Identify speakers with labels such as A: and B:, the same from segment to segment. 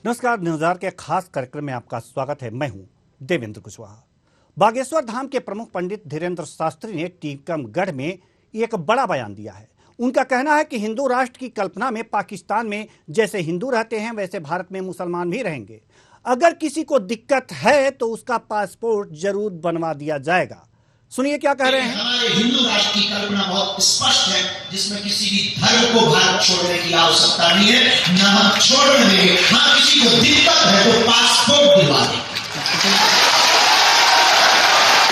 A: नमस्कार। न्यूज़ के खास कार्यक्रम में आपका स्वागत है। मैं हूं देवेंद्र कुशवाहा। बागेश्वर धाम के प्रमुख पंडित धीरेन्द्र शास्त्री ने टीकमगढ़ में एक बड़ा बयान दिया है। उनका कहना है कि हिंदू राष्ट्र की कल्पना में पाकिस्तान में जैसे हिंदू रहते हैं वैसे भारत में मुसलमान भी रहेंगे। अगर किसी को दिक्कत है तो उसका पासपोर्ट जरूर बनवा दिया जाएगा। सुनिए क्या कह रहे हैं।
B: हमारे हिंदू राष्ट्र की कल्पना बहुत स्पष्ट है, जिसमें किसी भी धर्म को भारत छोड़ने की आवश्यकता नहीं है, न हम छोड़ने देंगे। हाँ, किसी को दिक्कत है तो पासपोर्ट दिलवा देंगे।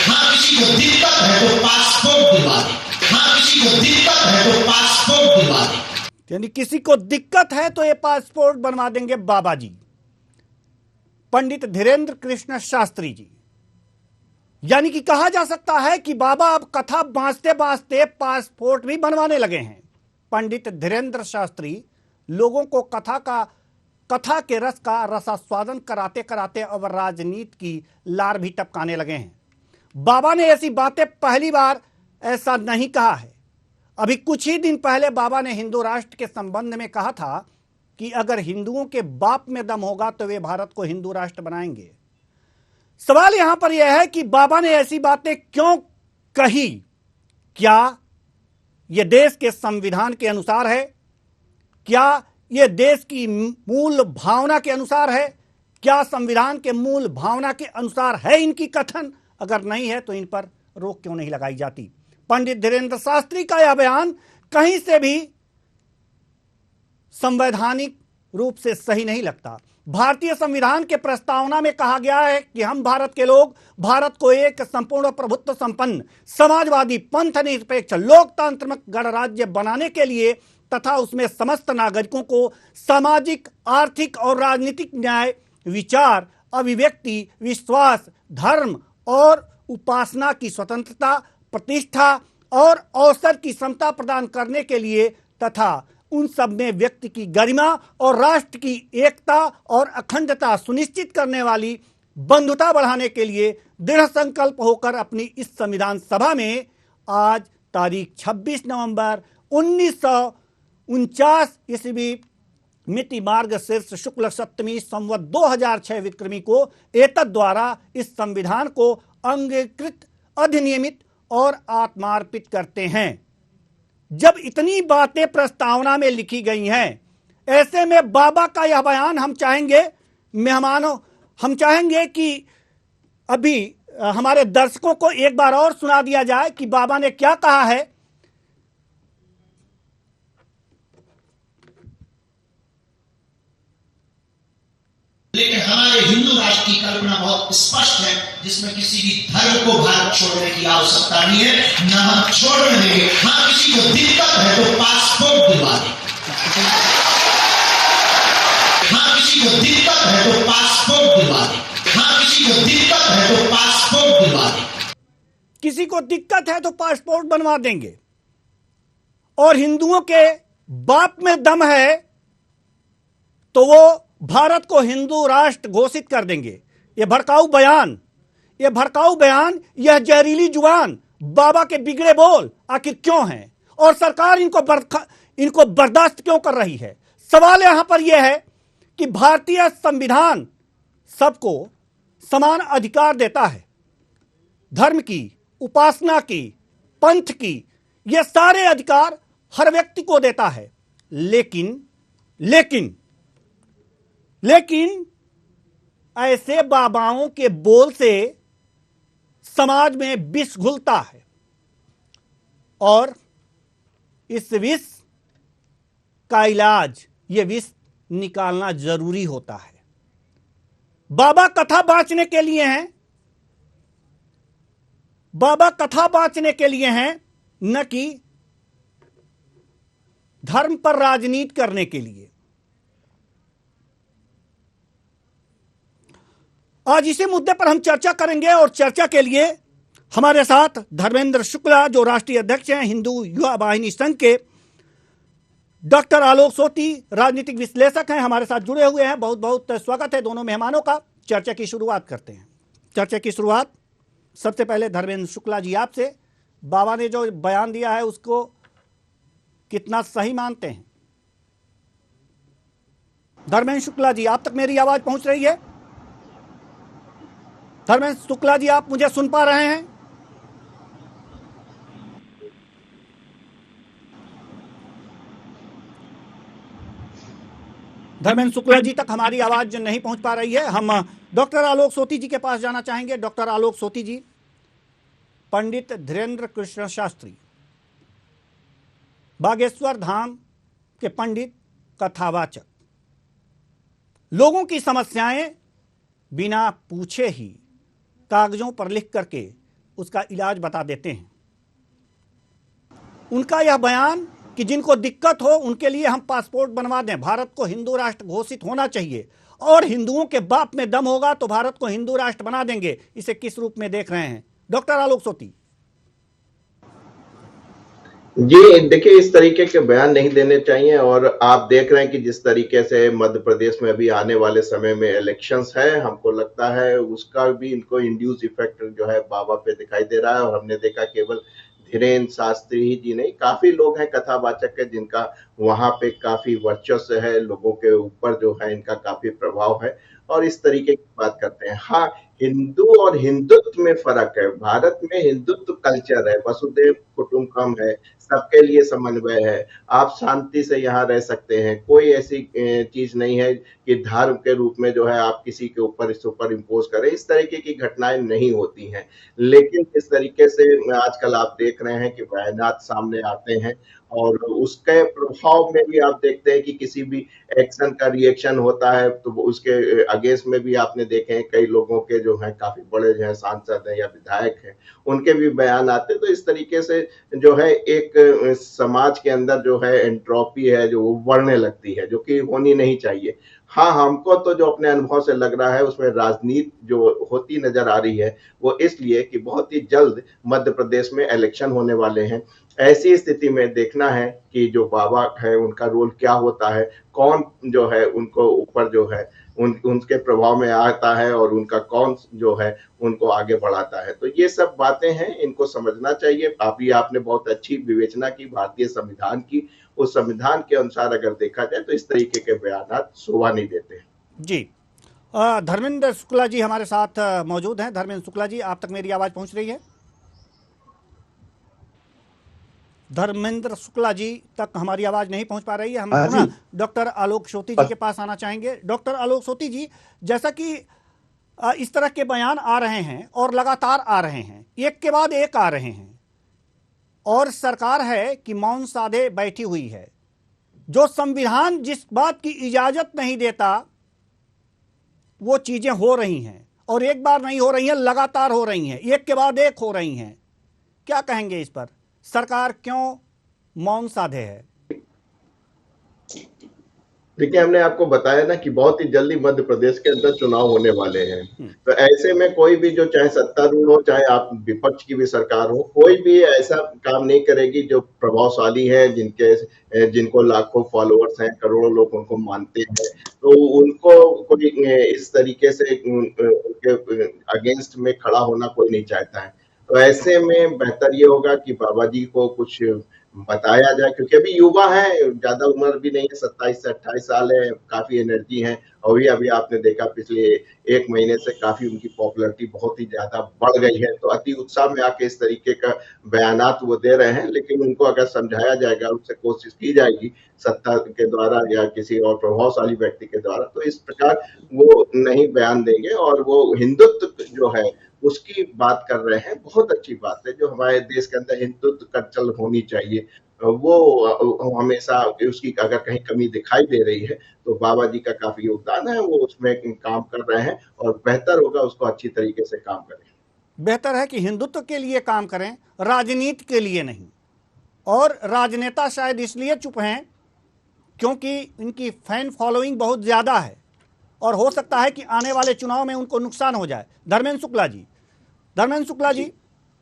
B: हाँ, किसी को दिक्कत है तो पासपोर्ट दिलवा देंगे। हाँ, किसी को दिक्कत है तो पासपोर्ट दिलवा देंगे।
A: यानी किसी को दिक्कत है तो ये पासपोर्ट बनवा देंगे बाबा जी, पंडित धीरेन्द्र कृष्ण शास्त्री जी। यानी कि कहा जा सकता है कि बाबा अब कथा बांचते बांचते पासपोर्ट भी बनवाने लगे हैं। पंडित धीरेन्द्र शास्त्री लोगों को कथा के रस का रसास्वादन कराते कराते अब राजनीति की लार भी टपकाने लगे हैं। बाबा ने ऐसी बातें पहली बार ऐसा नहीं कहा है। अभी कुछ ही दिन पहले बाबा ने हिंदू राष्ट्र के संबंध में कहा था कि अगर हिंदुओं के बाप में दम होगा तो वे भारत को हिंदू राष्ट्र बनाएंगे। सवाल यहां पर यह है कि बाबा ने ऐसी बातें क्यों कही। क्या यह देश के संविधान के अनुसार है? क्या यह देश की मूल भावना के अनुसार है? क्या संविधान के मूल भावना के अनुसार है इनकी कथन? अगर नहीं है तो इन पर रोक क्यों नहीं लगाई जाती? पंडित धीरेन्द्र शास्त्री का यह बयान कहीं से भी संवैधानिक रूप से सही नहीं लगता। भारतीय संविधान के प्रस्तावना में कहा गया है कि हम भारत के लोग भारत को एक संपूर्ण प्रभुत्व संपन्न समाजवादी पंथ निरपेक्ष लोकतांत्रिक गणराज्य बनाने के लिए तथा उसमें समस्त नागरिकों को सामाजिक, आर्थिक और राजनीतिक न्याय, विचार, अभिव्यक्ति, विश्वास, धर्म और उपासना की स्वतंत्रता, प्रतिष्ठा और अवसर की समता प्रदान करने के लिए तथा उन सब में व्यक्ति की गरिमा और राष्ट्र की एकता और अखंडता सुनिश्चित करने वाली बंधुता बढ़ाने के लिए दृढ़ संकल्प होकर अपनी इस संविधान सभा में आज तारीख 26 नवंबर 1949 ईस्वी मिति मार्गशीर्ष शुक्ल सप्तमी संवत 2006 विक्रमी को एतद द्वारा इस संविधान को अंगीकृत, अधिनियमित और आत्मार्पित करते हैं। जब इतनी बातें प्रस्तावना में लिखी गई हैं, ऐसे में बाबा का यह बयान हम चाहेंगे कि अभी हमारे दर्शकों को एक बार और सुना दिया जाए कि बाबा ने क्या कहा है।
B: लेकिन हमारे हिंदू राष्ट्र की कल्पना बहुत स्पष्ट है, जिसमें किसी भी धर्म को भारत छोड़ने की आवश्यकता नहीं है, न हम छोड़ने देंगे। हाँ, किसी को दिक्कत है तो पासपोर्ट दिलवा देंगे। हाँ, किसी को दिक्कत है तो पासपोर्ट दिलवा देंगे। हाँ, किसी को दिक्कत है तो पासपोर्ट दिलवा देंगे।
A: किसी को दिक्कत है तो पासपोर्ट बनवा देंगे। और हिंदुओं के बाप में दम है तो वो भारत को हिंदू राष्ट्र घोषित कर देंगे। यह भड़काऊ बयान, यह जहरीली जुबान, बाबा के बिगड़े बोल आखिर क्यों हैं? और सरकार इनको बर्दाश्त क्यों कर रही है? सवाल यहां पर यह है कि भारतीय संविधान सबको समान अधिकार देता है। धर्म की, उपासना की, पंथ की, यह सारे अधिकार हर व्यक्ति को देता है। लेकिन ऐसे बाबाओं के बोल से समाज में विष घुलता है और इस विष का इलाज, ये विष निकालना जरूरी होता है। बाबा कथा बांचने के लिए हैं, न कि धर्म पर राजनीति करने के लिए। आज इसी मुद्दे पर हम चर्चा करेंगे और चर्चा के लिए हमारे साथ धर्मेंद्र शुक्ला, जो राष्ट्रीय अध्यक्ष हैं हिंदू युवा वाहिनी संघ के, डॉक्टर आलोक सोती, राजनीतिक विश्लेषक हैं, हमारे साथ जुड़े हुए हैं। बहुत बहुत स्वागत है दोनों मेहमानों का। चर्चा की शुरुआत करते हैं। चर्चा की शुरुआत सबसे पहले धर्मेंद्र शुक्ला जी आपसे। बाबा ने जो बयान दिया है उसको कितना सही मानते हैं? धर्मेंद्र शुक्ला जी, आप तक मेरी आवाज पहुंच रही है? धर्मेंद्र शुक्ला जी, आप मुझे सुन पा रहे हैं? धर्मेंद्र शुक्ला जी तक हमारी आवाज नहीं पहुंच पा रही है। हम डॉक्टर आलोक सोती जी के पास जाना चाहेंगे। डॉक्टर आलोक सोती जी, पंडित धीरेंद्र कृष्ण शास्त्री, बागेश्वर धाम के पंडित, कथावाचक, लोगों की समस्याएं बिना पूछे ही कागजों पर लिख करके उसका इलाज बता देते हैं। उनका यह बयान कि जिनको दिक्कत हो उनके लिए हम पासपोर्ट बनवा दें, भारत को हिंदू राष्ट्र घोषित होना चाहिए और हिंदुओं के बाप में दम होगा तो भारत को हिंदू राष्ट्र बना देंगे, इसे किस रूप में देख रहे हैं डॉक्टर आलोक सोती?
C: जी देखिए, इस तरीके के बयान नहीं देने चाहिए। और आप देख रहे हैं कि जिस तरीके से मध्य प्रदेश में अभी आने वाले समय में इलेक्शंस है, हमको लगता है उसका भी इनको इंड्यूस इफेक्ट जो है बाबा पे दिखाई दे रहा है। और हमने देखा केवल धीरेन्द्र शास्त्री ही जी नहीं, काफी लोग हैं कथावाचक है जिनका वहां पे काफी वर्चस्व है, लोगों के ऊपर जो है इनका काफी प्रभाव है और इस तरीके की बात करते हैं। हाँ, हिंदू और हिंदुत्व में फर्क है। भारत में हिंदुत्व कल्चर है, वसुधैव कुटुंबकम है, सबके लिए समन्वय है, आप शांति से यहाँ रह सकते हैं। कोई ऐसी चीज नहीं है कि धर्म के रूप में जो है आप किसी के ऊपर सुपर इम्पोज करें। इस तरीके की घटनाएं नहीं होती हैं। लेकिन इस तरीके से आजकल आप देख रहे हैं कि बयानात सामने आते हैं और उसके प्रभाव में भी आप देखते हैं कि किसी भी एक्शन का रिएक्शन होता है तो उसके अगेंस्ट में भी आपने देखे हैं कई लोगों के जो हैं काफी बड़े जो है सांसद हैं या विधायक हैं, उनके भी बयान आते हैं। तो इस तरीके से जो है एक समाज के अंदर जो है एंट्रोपी है जो वो बढ़ने लगती है, जो कि होनी नहीं चाहिए। हाँ, हमको तो जो अपने अनुभव से लग रहा है उसमें राजनीति जो होती नजर आ रही है वो इसलिए कि बहुत ही जल्द मध्य प्रदेश में इलेक्शन होने वाले हैं। ऐसी स्थिति में देखना है कि जो बाबा है उनका रोल क्या होता है, कौन जो है उनको ऊपर जो है उनके प्रभाव में आता है और उनका कौन जो है उनको आगे बढ़ाता है। तो ये सब बातें हैं, इनको समझना चाहिए। आपने बहुत अच्छी विवेचना की भारतीय संविधान की, उस संविधान के अनुसार अगर देखा जाए तो इस तरीके के बयान शोभा नहीं देते।
A: जी, धर्मेंद्र शुक्ला जी हमारे साथ मौजूद हैं। धर्मेंद्र शुक्ला जी, आप तक मेरी आवाज पहुंच रही है? धर्मेंद्र शुक्ला जी तक हमारी आवाज नहीं पहुंच पा रही है। हम पुनः डॉक्टर आलोक सोती जी के पास आना चाहेंगे। डॉक्टर आलोक सोती जी, जैसा कि इस तरह के बयान आ रहे हैं और लगातार आ रहे हैं, एक के बाद एक आ रहे हैं, और सरकार है कि मौन साधे बैठी हुई है। जो संविधान जिस बात की इजाजत नहीं देता वो चीजें हो रही हैं, और एक बार नहीं हो रही हैं, लगातार हो रही हैं, एक के बाद एक हो रही हैं। क्या कहेंगे इस पर? सरकार क्यों मौन साधे है?
C: देखिए, हमने आपको बताया ना कि बहुत ही जल्दी मध्य प्रदेश के अंदर चुनाव होने वाले हैं। तो ऐसे में कोई भी जो चाहे सत्तारूढ़ हो चाहे आप विपक्ष की भी सरकार हो, कोई भी ऐसा काम नहीं करेगी जो प्रभावशाली है, जिनको लाखों फॉलोअर्स हैं, करोड़ों लोग उनको मानते हैं, तो उनको कोई इस तरीके से उनके अगेंस्ट में खड़ा होना कोई नहीं चाहता है। तो ऐसे में बेहतर ये होगा कि बाबा जी को कुछ बताया जाए, क्योंकि अभी युवा है, ज्यादा उम्र भी नहीं है, 27 से 28 साल है, काफी एनर्जी है। और अभी आपने देखा पिछले एक महीने से काफी उनकी पॉपुलैरिटी बहुत ही ज्यादा बढ़ गई है। तो अति उत्साह में आके इस तरीके का बयानात वो दे रहे हैं, लेकिन उनको अगर समझाया जाएगा, उससे कोशिश की जाएगी सत्ता के द्वारा या किसी और प्रभावशाली व्यक्ति के द्वारा, तो इस प्रकार वो नहीं बयान देंगे। और वो हिंदुत्व जो है उसकी बात कर रहे हैं, बहुत अच्छी बात है। जो हमारे देश के अंदर हिंदुत्व कल्चर होनी चाहिए, वो हमेशा उसकी अगर कहीं कमी दिखाई दे रही है तो बाबा जी का काफी योगदान है, वो उसमें काम कर रहे हैं और बेहतर होगा उसको अच्छी तरीके से काम करें।
A: बेहतर है कि हिंदुत्व के लिए काम करें, राजनीति के लिए नहीं। और राजनेता शायद इसलिए चुप हैं क्योंकि इनकी फैन फॉलोइंग बहुत ज्यादा है और हो सकता है कि आने वाले चुनाव में उनको नुकसान हो जाए। धर्मेंद्र शुक्ला जी,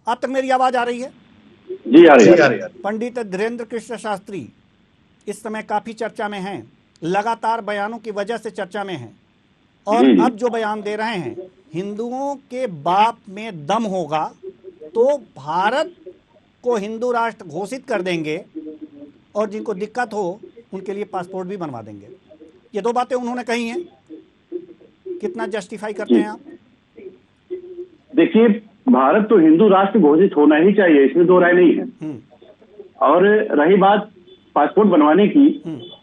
A: आप तक मेरी आवाज आ रही है?
D: जी आ रही है।
A: पंडित धीरेंद्र कृष्ण शास्त्री इस समय काफी चर्चा में हैं, लगातार बयानों की वजह से चर्चा में हैं, और अब जो बयान दे रहे हैं, हिंदुओं के बाप में दम होगा तो भारत को हिंदू राष्ट्र घोषित कर देंगे और जिनको दिक्कत हो उनके लिए पासपोर्ट भी बनवा देंगे। ये दो बातें उन्होंने कही हैं, कितना जस्टिफाई करते हैं आप?
D: देखिए, भारत तो हिंदू राष्ट्र घोषित होना ही चाहिए, इसमें दो राय नहीं है। और रही बात पासपोर्ट बनवाने की,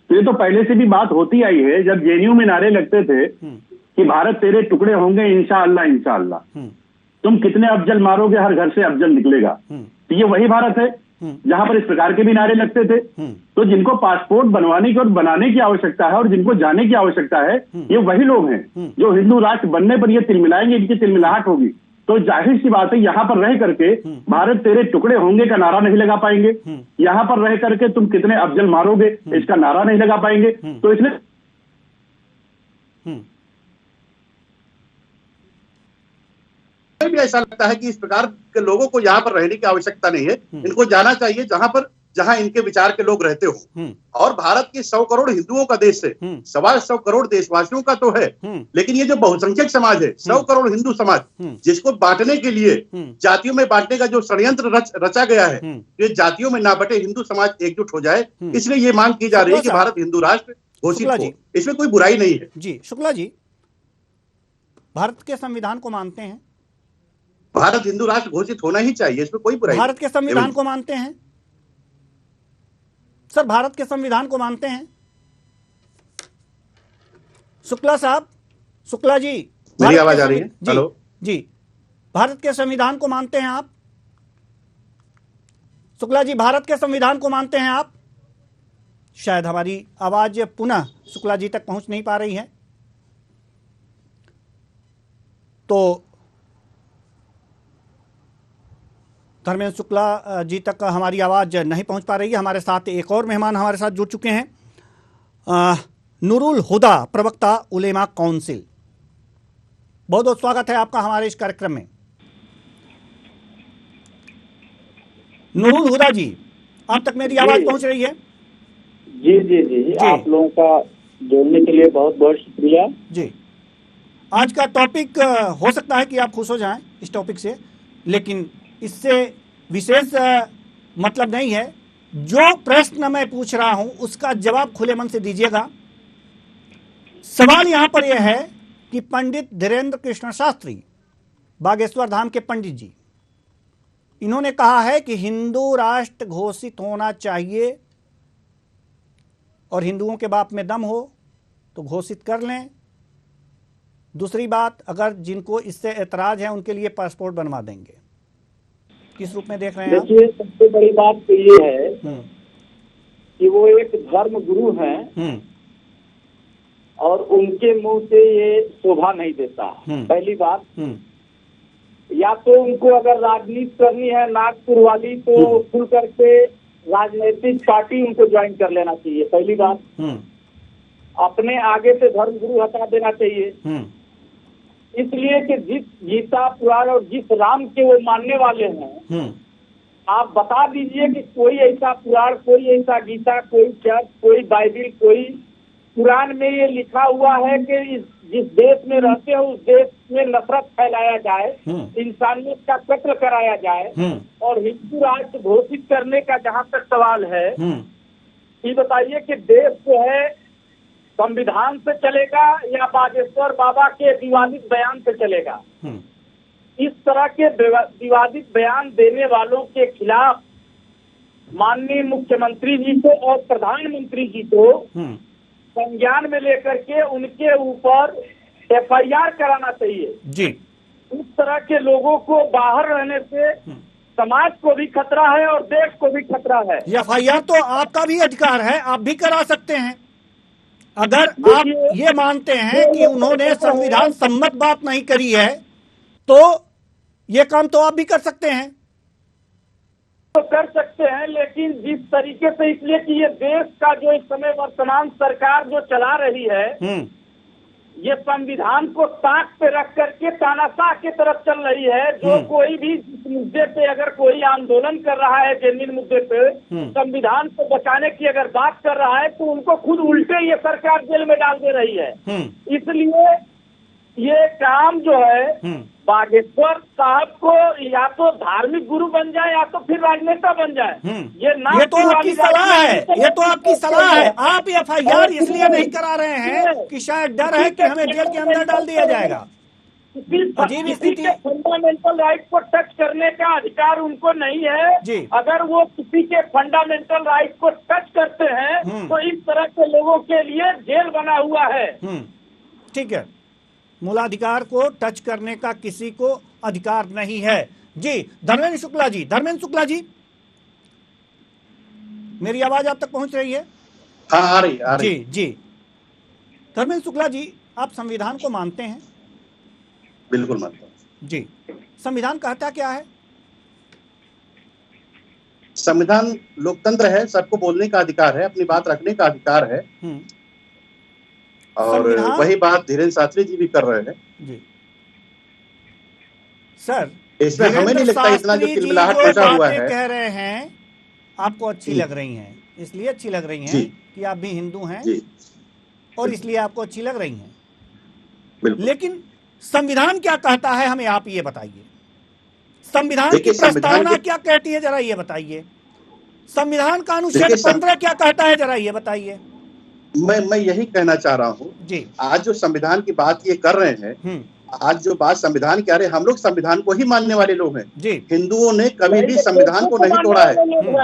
D: तो ये तो पहले से भी बात होती आई है। जब जेएनयू में नारे लगते थे कि भारत तेरे टुकड़े होंगे इंशाअल्लाह इंशाअल्लाह, तुम कितने अफजल मारोगे हर घर से अफजल निकलेगा, तो ये वही भारत है जहां पर इस प्रकार के भी नारे लगते थे। तो जिनको पासपोर्ट बनवाने की और बनाने की आवश्यकता है और जिनको जाने की आवश्यकता है, ये वही लोग हैं जो हिंदू राष्ट्र बनने पर ये तिलमिलाएंगे, इनकी तिलमिलाहट होगी। तो जाहिर सी बात है, यहाँ पर रह करके भारत तेरे टुकड़े होंगे का नारा नहीं लगा पाएंगे, यहाँ पर रह करके तुम कितने अफजल मारोगे इसका नारा नहीं लगा पाएंगे। तो इसलिए
E: भी ऐसा लगता है कि इस प्रकार के लोगों को यहाँ पर रहने की आवश्यकता नहीं है, इनको जाना चाहिए जहां इनके विचार के लोग रहते हो। और भारत के 100 करोड़ हिंदुओं का देश है, 125 करोड़ देशवासियों का तो है, लेकिन ये जो बहुसंख्यक समाज है, 100 करोड़ हिंदू समाज, जिसको बांटने के लिए जातियों में बांटने का जो षड्यंत्र रचा गया है, ये जातियों में ना बटे हिंदू समाज एकजुट हो जाए, इसलिए ये मांग की जा रही है कि भारत हिंदू राष्ट्र घोषित हो। इसमें कोई बुराई नहीं है।
A: जी शुक्ला जी, भारत के संविधान को मानते हैं?
E: भारत हिंदू राष्ट्र घोषित होना ही चाहिए, इसमें कोई बुराई।
A: भारत के संविधान को मानते हैं सर? भारत के संविधान को मानते हैं शुक्ला साहब? शुक्ला जी,
E: मेरी आवाज आ रही है?
A: हेलो जी, भारत के संविधान को मानते हैं आप? शुक्ला जी, भारत के संविधान को मानते हैं आप? शायद हमारी आवाज पुनः शुक्ला जी तक पहुंच नहीं पा रही है। तो धर्मेंद्र शुक्ला जी तक हमारी आवाज़ नहीं पहुंच पा रही है। हमारे साथ एक और मेहमान हमारे साथ जुड़ चुके हैं, नूरुल हुदा, प्रवक्ता उलेमा काउंसिल। बहुत बहुत स्वागत है आपका हमारे इस कार्यक्रम में। नूरुल हुदा जी, आप तक मेरी आवाज़ पहुंच रही है?
F: जी जी जी जी, आप लोगों का जोड़ने के लिए बहुत बहुत शुक्रिया
A: जी। आज का टॉपिक हो सकता है कि आप खुश हो जाएं इस टॉपिक से, लेकिन इससे विशेष मतलब नहीं है। जो प्रश्न मैं पूछ रहा हूं उसका जवाब खुले मन से दीजिएगा। सवाल यहां पर यह है कि पंडित धीरेंद्र कृष्ण शास्त्री, बागेश्वर धाम के पंडित जी, इन्होंने कहा है कि हिंदू राष्ट्र घोषित होना चाहिए और हिंदुओं के बाप में दम हो तो घोषित कर लें। दूसरी बात, अगर जिनको इससे एतराज है उनके लिए पासपोर्ट बनवा देंगे। किस रूप में देख रहे हैं आप?
F: देखिए, सबसे बड़ी बात तो ये है कि वो एक धर्म गुरु हैं और उनके मुंह से ये शोभा नहीं देता। पहली बात, या तो उनको अगर राजनीति करनी है नागपुर वाली, तो खुल करके राजनीतिक पार्टी उनको ज्वाइन कर लेना चाहिए। पहली बात, अपने आगे से धर्म गुरु हटा देना चाहिए। इसलिए कि जिस गीता पुराण और जिस राम के वो मानने वाले हैं, आप बता दीजिए कि कोई ऐसा पुराण, कोई ऐसा गीता, कोई चर्च, कोई बाइबिल, कोई कुरान में ये लिखा हुआ है कि जिस देश में रहते हो उस देश में नफरत फैलाया जाए, इंसानियत का कत्ल कराया जाए, और हिंदू राष्ट्र घोषित करने का जहाँ तक सवाल है, ये बताइए कि देश जो है संविधान से चलेगा या बागेश्वर बाबा के विवादित बयान से चलेगा? इस तरह के विवादित बयान देने वालों के खिलाफ माननीय मुख्यमंत्री जी को और प्रधानमंत्री जी को संज्ञान में लेकर के उनके ऊपर FIR कराना चाहिए जी। इस तरह के लोगों को बाहर रहने से समाज को भी खतरा है और देश को भी खतरा है।
A: FIR तो आपका भी अधिकार है, आप भी करा सकते हैं। अगर आप ये मानते हैं कि उन्होंने संविधान सम्मत बात नहीं करी है तो ये काम तो आप भी कर सकते हैं।
F: तो कर सकते हैं, लेकिन जिस तरीके से, इसलिए कि ये देश का जो इस समय वर्तमान सरकार जो चला रही है, ये संविधान को ताक पे रख करके तानाशाह की तरफ चल रही है। जो कोई भी जिस मुद्दे पे अगर कोई आंदोलन कर रहा है, जेन्युइन मुद्दे पे संविधान को बचाने की अगर बात कर रहा है, तो उनको खुद उल्टे ये सरकार जेल में डाल दे रही है। इसलिए ये काम जो है बागेश्वर साहब को या तो धार्मिक गुरु बन जाए या तो फिर राजनेता बन जाए।
A: ये तो आपकी सलाह है, ये तो आपकी सलाह है। आप FIR इसलिए नहीं करा रहे हैं कि शायद डर है कि हमें जेल के अंदर डाल दिया जाएगा। अजीब स्थिति।
F: फंडामेंटल राइट को टच करने का अधिकार उनको नहीं है
A: जी।
F: अगर वो किसी के फंडामेंटल राइट को टच करते हैं तो इस तरह के लोगों के लिए जेल बना हुआ है।
A: ठीक है, मूलाधिकार को टच करने का किसी को अधिकार नहीं है। जी धर्मेंद्र शुक्ला जी, धर्मेंद्र शुक्ला जी, मेरी आवाज आप तक पहुंच रही है?
E: हाँ आ रही है।
A: जी जी धर्मेंद्र शुक्ला जी, आप संविधान को मानते हैं?
E: बिल्कुल मानता हूं।
A: जी, संविधान कहता क्या है?
E: संविधान लोकतंत्र है, सबको बोलने का अधिकार है, अपनी बात रखने का अधिकार है। और वही बात धीरेन्द्र शास्त्री जी भी कर रहे हैं।
A: जी सर,
E: इसमें हमें नहीं लगता इतना जो तिलमिलाहट मचा हुआ है।
A: कह रहे हैं आपको अच्छी लग रही हैं, इसलिए अच्छी लग रही हैं कि आप भी हिंदू हैं और इसलिए आपको अच्छी लग रही हैं। लेकिन संविधान क्या कहता है, हमें आप ये बताइए। संविधान की प्रस्तावना क्या कहती है, जरा ये बताइए। संविधान का अनुच्छेद 15 क्या कहता है, जरा ये बताइए।
E: मैं यही कहना चाह रहा हूँ जी। आज जो संविधान की बात ये कर रहे हैं, आज जो बात संविधान की आ रही है, हम लोग संविधान को ही मानने वाले लोग हैं। हिंदुओं ने कभी भी संविधान को नहीं तोड़ा है।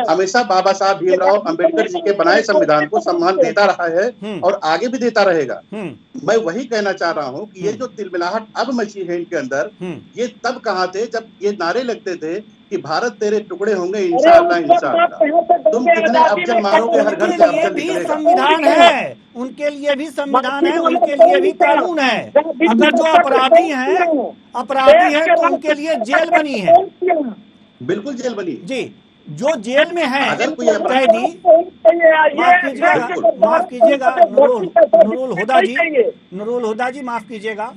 E: हमेशा बाबा साहब भीमराव अंबेडकर जी के बनाए संविधान को सम्मान देता रहा है और आगे भी देता रहेगा। मैं वही कहना चाह रहा हूँ कि ये जो तिलमिलाहट अब मची है इनके अंदर, ये तब कहाँ थे जब ये नारे लगते थे कि भारत तेरे टुकड़े होंगे इंशाअल्लाह इंशाअल्लाह। तुम कितने अफजल मारोगे, हर घर से अफजल निकलेगा।
A: संविधान है, उनके लिए भी संविधान है, उनके लिए भी कानून है। अगर जो अपराधी हैं तो उनके लिए जेल बनी है।
E: बिल्कुल जेल बनी
A: जी। जो जेल में है कैदी, माफ कीजिएगा नूरुल हुदा जी, माफ कीजिएगा,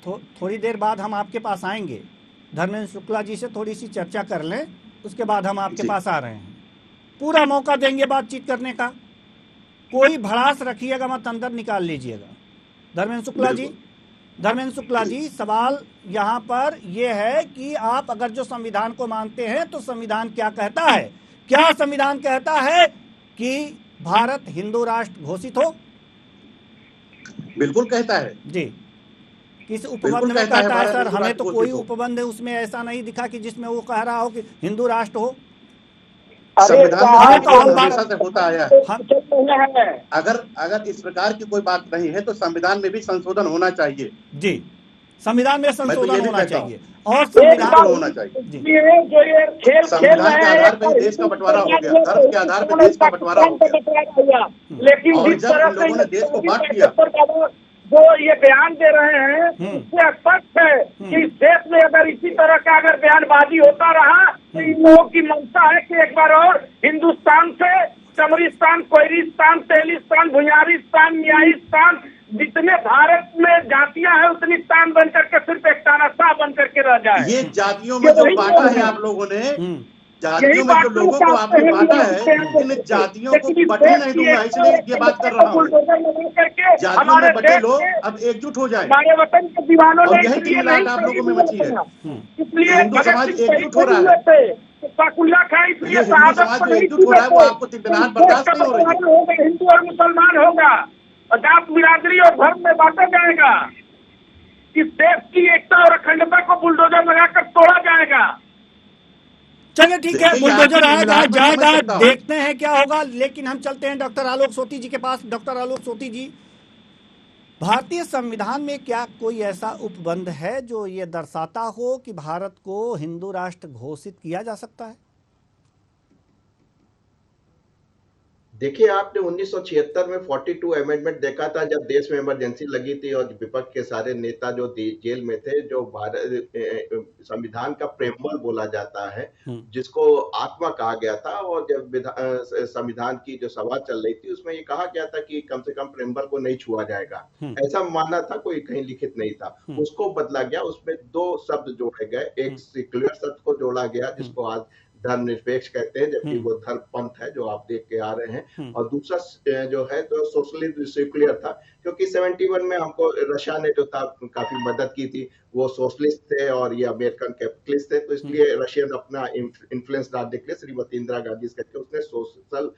A: थोड़ी देर बाद हम आपके पास आएंगे। धर्मेंद्र शुक्ला जी से थोड़ी सी चर्चा कर लें, उसके बाद हम आपके पास आ रहे हैं। पूरा मौका देंगे बातचीत करने का, कोई भड़ास रखिएगा मत, अंदर निकाल लीजिएगा। धर्मेंद्र शुक्ला जी, सवाल यहाँ पर यह है कि आप अगर जो संविधान को मानते हैं तो संविधान क्या कहता है? क्या संविधान कहता है कि भारत हिंदू राष्ट्र घोषित हो?
E: बिल्कुल कहता है जी।
A: किस उपबंध में कहता है सर? हमें तो कोई उपबंध उसमें ऐसा नहीं दिखा कि जिसमें वो कह रहा हो कि हिंदू राष्ट्र हो।
E: संविधान तो हमेशा से होता आया है। अगर इस प्रकार की कोई बात नहीं है तो संविधान में भी संशोधन होना चाहिए।
A: जी, संविधान में संशोधन होना चाहिए और
E: संविधान होना चाहिए। संविधान के आधार पर देश का बंटवारा हो गया, धर्म के आधार पर देश का बंटवारा हो गया।
F: लेकिन
E: और जब उन लोगों ने देश को बांट दिया,
F: जो ये बयान दे रहे हैं इससे स्पष्ट है कि इस देश में अगर इसी तरह का अगर बयानबाजी होता रहा तो इन लोगों की मंशा है कि एक बार और हिंदुस्तान से चमरिस्तान, कोयरिस्तान, तेलिस्तान, भुयारिस्तान, मियाइस्तान, जितने भारत में जातियां हैं उतनी तान बन करके सिर्फ एक तानाशाह बन करके रह जाए।
E: ये जातियों में जो बांटा है आप लोगों ने, जातियों में जो लोगों को आपने बांटा है, इन जातियों को बटने नहीं दूंगा, इसलिए ये बात कर रहा हूँ। जातियों में बटे लोग अब एकजुट हो जाए।
F: हमारे वतन के दीवानों
E: और यही तिलमिलाहट आप लोगों में मची है।
F: इसलिए
E: हिंदू समाज एकजुट हो रहा है।
F: साकुल्ला खां इसलिए
E: हिंदू समाज जो एकजुट हो रहा है वो आपको तिलमिलाहट बर्दाश्त नहीं हो रही है।
F: हिंदू और मुसलमान होगा, जात बिरादरी और धर्म में बांटा जाएगा। इस देश की एकता और अखंडता को बुलडोजर लगाकर तोड़ा जाएगा।
A: चलिए ठीक है, बुलडोजर आएगा जाएगा, देखते हैं क्या होगा। लेकिन हम चलते हैं डॉक्टर आलोक सोती जी के पास। डॉक्टर आलोक सोती जी, भारतीय संविधान में क्या कोई ऐसा उपबंध है जो ये दर्शाता हो कि भारत को हिंदू राष्ट्र घोषित किया जा सकता है?
C: देखिए, आपने 1976 में 42 अमेंडमेंट देखा था जब देश में इमरजेंसी लगी थी और विपक्ष के सारे नेता जो जेल में थे, जो भारत संविधान का प्रेमबल बोला जाता है, जिसको आत्मा कहा गया था। और जब संविधान की जो सभा चल रही थी उसमें ये कहा गया था कि कम से कम प्रेमबल को नहीं छुआ जाएगा, ऐसा माना था, कोई कहीं लिखित नहीं था। उसको बदला गया, उसमें 2 शब्द जोड़े गए, एक सेक्युलर शब्द को जोड़ा गया जिसको आज धर्मनिरपेक्ष कहते हैं, जबकि वो धर्म पंथ है जो आप देख के आ रहे हैं। और दूसरा जो है तो सोशलिस्ट सेक्युलर था, क्योंकि 71 में हमको रशिया ने जो था काफी मदद की थी, वो सोशलिस्ट थे और ये अमेरिकन कैपिटलिस्ट थे, तो इसलिए रशियन अपना इन्फ्लुएंस डालने के लिए श्रीमती इंदिरा गांधी करके उसने सोशल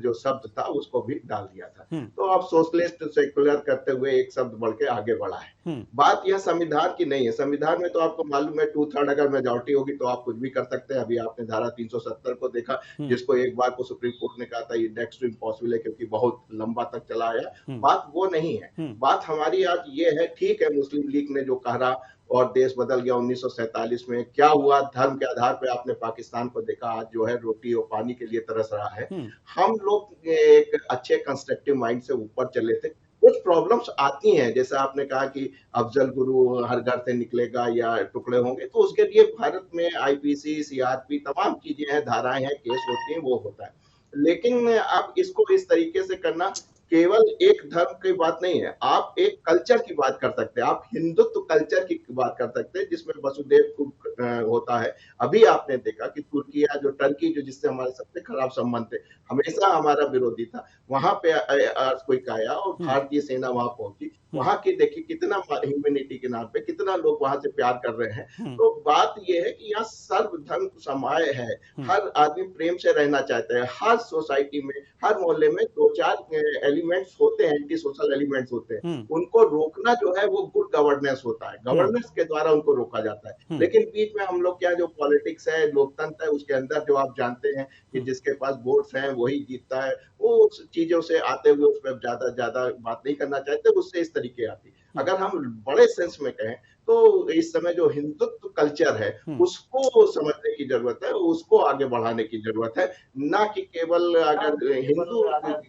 C: जो शब्द था उसको भी डाल दिया था। तो अब सोशलिस्ट सेक्युलर करते हुए एक शब्द बढ़ के आगे बढ़ा है। बात यह संविधान की नहीं है। संविधान में तो आपको मालूम है 2/3 अगर मेजॉरिटी होगी तो आप कुछ भी कर सकते हैं। अभी आपने धारा 370 को देखा, जिसको एक बार को सुप्रीम कोर्ट ने कहा था ये नेक्स्ट टू इम्पॉसिबल है, क्योंकि बहुत लंबा तक चला आया। बात वो नहीं है। बात हमारी आज ये है, ठीक है मुस्लिम लीग ने जो कहा और देश बदल गया 1947 में, क्या हुआ धर्म के आधार पे आपने पाकिस्तान को देखा, आज जो है रोटी और पानी के लिए तरस रहा है। हम लोग एक अच्छे कंस्ट्रक्टिव माइंड से ऊपर चले थे। कुछ प्रॉब्लम्स आती हैं, जैसे आपने कहा कि अफजल गुरु हर घर से निकलेगा या टुकड़े होंगे, तो उसके लिए भारत में आईपीसी, सीआरपी तमाम चीजें हैं, धाराएं हैं, केस होती हैं, वो होता है। लेकिन अब इसको इस तरीके से करना केवल एक धर्म की बात नहीं है, आप एक कल्चर की बात कर सकते हैं, आप हिंदुत्व कल्चर की बात कर सकते हैं, जिसमें वसुदेव होता है। अभी आपने देखा कि तुर्की जो टर्की जो जिससे हमारे सबसे खराब संबंध थे, हमेशा हमारा विरोधी था, वहां पे अर्थक्वेक आया और भारतीय सेना वहां पहुंची। वहां की देखिए कितना ह्यूमैनिटी के नाम पे कितना लोग वहां से प्यार कर रहे हैं। तो बात यह है कि यहाँ सर्वधर्म समाज है, हर आदमी प्रेम से रहना चाहता है। हर सोसाइटी में, हर मोहल्ले में 2-4 एलिमेंट्स होते हैं, एंटी सोशल एलिमेंट्स होते हैं, उनको रोकना जो है वो गुड गवर्नेंस होता है, गवर्नेंस के द्वारा उनको रोका जाता है। लेकिन बीच में हम लोग क्या जो पॉलिटिक्स है, लोकतंत्र है, उसके अंदर जो आप जानते हैं कि जिसके पास वोट्स हैं वही जीतता है, वो चीजों से आते हुए उस पर ज्यादा बात नहीं करना चाहते, उससे इस तरीके आती। अगर हम बड़े सेंस में कहें तो इस समय जो हिंदुत्व कल्चर है उसको समझने की जरूरत है, उसको आगे बढ़ाने की जरूरत है, ना कि केवल अगर हिंदू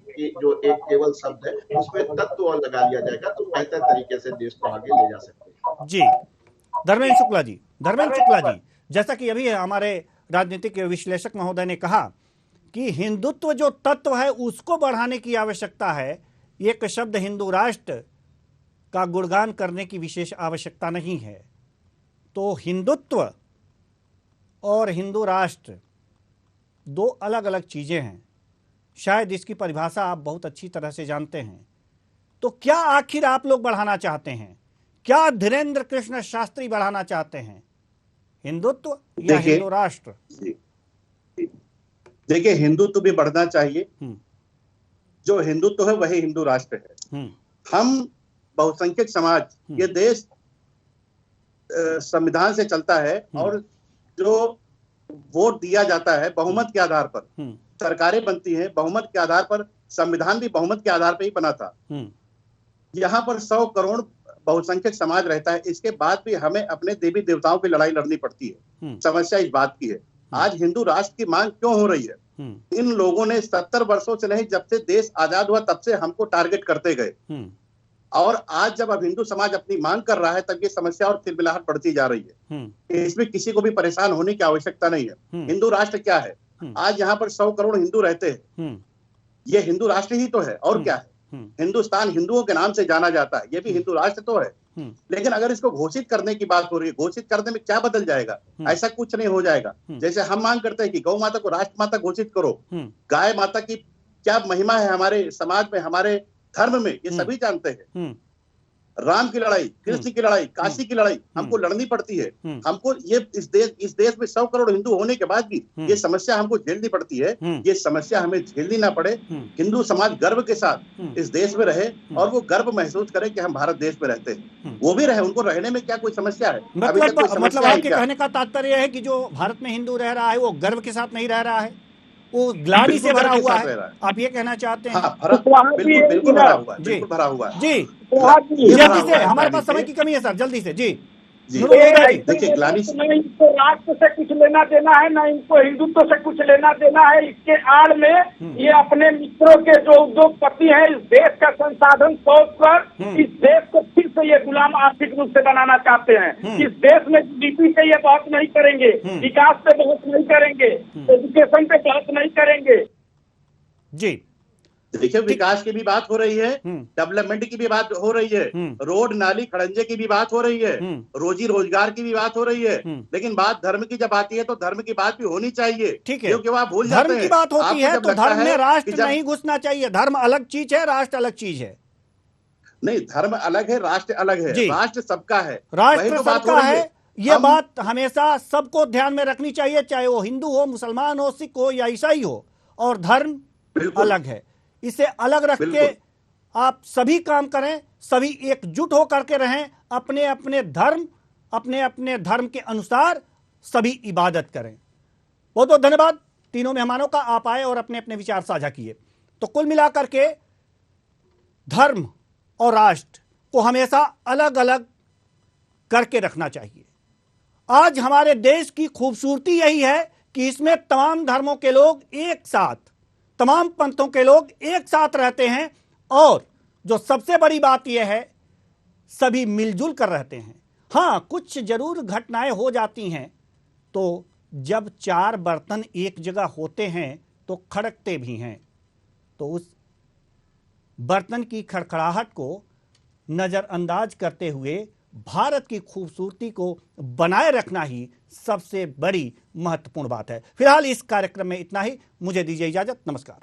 C: की जो एक केवल शब्द है उसमें तत्व लगा लिया जाएगा तो बेहतर तरीके से देश को आगे ले जा सकते हैं।
A: जी धर्मेंद्र शुक्ला जी, जैसा कि अभी हमारे राजनीतिक विश्लेषक महोदय ने कहा कि हिंदुत्व जो तत्व है उसको बढ़ाने की आवश्यकता है, एक शब्द हिंदू राष्ट्र का गुणगान करने की विशेष आवश्यकता नहीं है। तो हिंदुत्व और हिंदू राष्ट्र दो अलग अलग चीजें हैं, शायद इसकी परिभाषा आप बहुत अच्छी तरह से जानते हैं। तो क्या आखिर आप लोग बढ़ाना चाहते हैं? क्या धीरेन्द्र कृष्ण शास्त्री बढ़ाना चाहते हैं, हिंदुत्व या हिंदू राष्ट्र?
E: देखिए, हिंदुत्व भी बढ़ना चाहिए, जो हिंदुत्व है वही हिंदू राष्ट्र है। हम बहुसंख्यक समाज, ये देश संविधान से चलता है और जो वोट दिया जाता है बहुमत के आधार पर, सरकारें बनती हैं बहुमत के आधार पर, संविधान भी बहुमत के आधार पर ही बना था। यहाँ पर 100 करोड़ बहुसंख्यक समाज रहता है, इसके बाद भी हमें अपने देवी देवताओं की लड़ाई लड़नी पड़ती है। समस्या इस बात की है। आज हिंदू राष्ट्र की मांग क्यों हो रही है? इन लोगों ने 70 वर्षों से नहीं, जब से देश आजाद हुआ तब से हमको टारगेट करते गए, और आज जब अब हिंदू समाज अपनी मांग कर रहा है तब ये समस्या और तिलमिलाहट बढ़ती जा रही है। इसमें किसी को भी परेशान होने की आवश्यकता नहीं है। हिंदू राष्ट्र क्या है? आज यहाँ पर 100 करोड़ हिंदू रहते हैं, ये हिंदू राष्ट्र ही तो है, और क्या है? हिंदुस्तान हिंदुओं के नाम से जाना जाता है, ये भी हिंदू राष्ट्र तो है। लेकिन अगर इसको घोषित करने की बात हो रही है, घोषित करने में क्या बदल जाएगा? ऐसा कुछ नहीं हो जाएगा। जैसे हम मांग करते हैं कि गौ माता को राष्ट्र माता घोषित करो, गाय माता की क्या महिमा है हमारे समाज में, हमारे धर्म में, ये सभी जानते हैं। राम की लड़ाई, कृष्ण की लड़ाई, काशी की लड़ाई हमको लड़नी पड़ती है। हमको ये इस देश में 100 करोड़ हिंदू होने के बाद भी ये समस्या हमको झेलनी पड़ती है। ये समस्या हमें झेलनी ना पड़े, हिंदू समाज गर्व के साथ इस देश में रहे और वो गर्व महसूस करे कि हम भारत देश में रहते हैं। वो भी रहे, उनको रहने में क्या कोई समस्या है?
A: मतलब आपके कहने का तात्पर्य है कि जो भारत में हिंदू रह रहा है वो गर्व के साथ नहीं रह रहा है, वो ग्लानि से भरा हुआ है, आप ये कहना चाहते हैं?
E: बिल्कुल भरा हुआ है, बिल्कुल भरा हुआ है।
A: जी जल्दी से, हमारे पास समय की कमी है सर, जल्दी से। जी
E: देखिए, ग्लानि से
F: नहीं इनको राष्ट्र से कुछ लेना देना है, ना इनको हिंदुत्व से कुछ लेना देना है। इसके आड़ में ये अपने मित्रों के जो उद्योगपति हैं, इस देश का संसाधन सोच कर इस देश को फिर से ये गुलाम आर्थिक रूप से बनाना चाहते हैं। इस देश में जीडीपी पे ये बात नहीं करेंगे, विकास पे बात नहीं करेंगे, एजुकेशन पे बात नहीं करेंगे।
A: जी
E: देखिए, विकास की भी बात हो रही है, डेवलपमेंट की भी बात हो रही है, रोड नाली खड़ंजे की भी बात हो रही है, रोजी रोजगार की भी बात हो रही है, लेकिन बात धर्म की जब आती है तो धर्म की बात भी होनी चाहिए।
A: ठीक है,
E: क्योंकि आप भूल जाते
A: धर्म
E: हैं,
A: की बात होती है तो धर्म में राष्ट्र नहीं
E: जब
A: घुसना चाहिए। धर्म अलग चीज है, राष्ट्र अलग चीज है।
E: नहीं, धर्म अलग है, राष्ट्र अलग है। राष्ट्र सबका है,
A: राष्ट्र
E: तो बात हो
A: सबका
E: रही
A: है। ये बात हमेशा सबको ध्यान में रखनी चाहिए, चाहे वो हिंदू हो, मुसलमान हो, सिख हो या ईसाई हो। और धर्म अलग है, इसे अलग रख के आप सभी काम करें, सभी एकजुट होकर के रहें, अपने अपने धर्म के अनुसार सभी इबादत करें। बहुत बहुत धन्यवाद तीनों मेहमानों का, आप आए और अपने अपने विचार साझा किए। तो कुल मिलाकर के धर्म और राष्ट्र को हमेशा अलग अलग करके रखना चाहिए। आज हमारे देश की खूबसूरती यही है कि इसमें तमाम धर्मों के लोग एक साथ, तमाम पंथों के लोग एक साथ रहते हैं, और जो सबसे बड़ी बात यह है, सभी मिलजुल कर रहते हैं। हां, कुछ जरूर घटनाएं हो जाती हैं, तो जब चार बर्तन एक जगह होते हैं तो खड़कते भी हैं, तो उस बर्तन की खड़खड़ाहट को नजरअंदाज करते हुए भारत की खूबसूरती को बनाए रखना ही सबसे बड़ी महत्वपूर्ण बात है। फिलहाल इस कार्यक्रम में इतना ही। मुझे दीजिए इजाजत। नमस्कार।